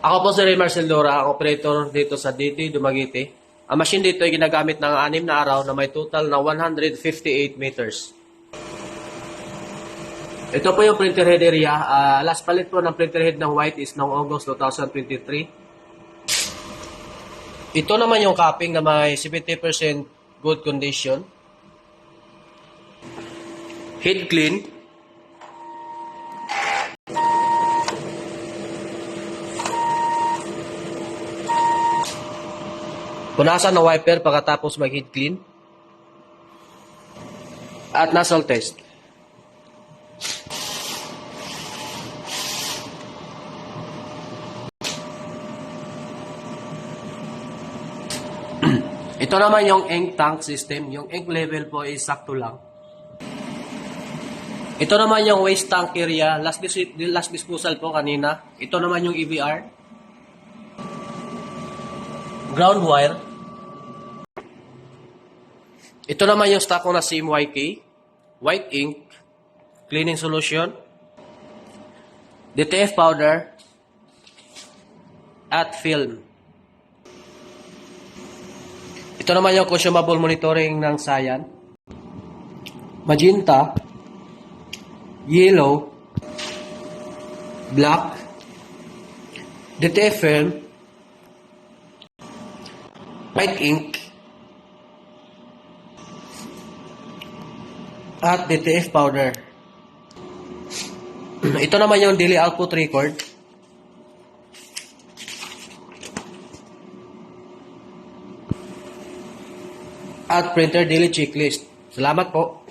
Ako po si Ray Marcel Dora, ang operator dito sa DT Dumaguete. Ang machine dito ay ginagamit ng 6 na araw na may total na 158 meters. Ito po yung printer head area. Last palit po ng printer head ng white is noong August 2023. Ito naman yung capping na may 70% good condition. Head clean. Punasan ng wiper pagkatapos mag-head clean. At nozzle test. Ito naman yung ink tank system. Yung ink level po is sakto lang. Ito naman yung waste tank area. Last disposal po kanina. Ito naman yung EVR. Ground wire. Ito naman yung stock ko na CMYK. White ink. Cleaning solution. DTF powder. At film. Ito naman yung consumable monitoring ng Cyan. Magenta. Yellow. Black. DTF film. White ink. At DTF powder. Ito naman yung daily output record. At printer daily checklist. Salamat po.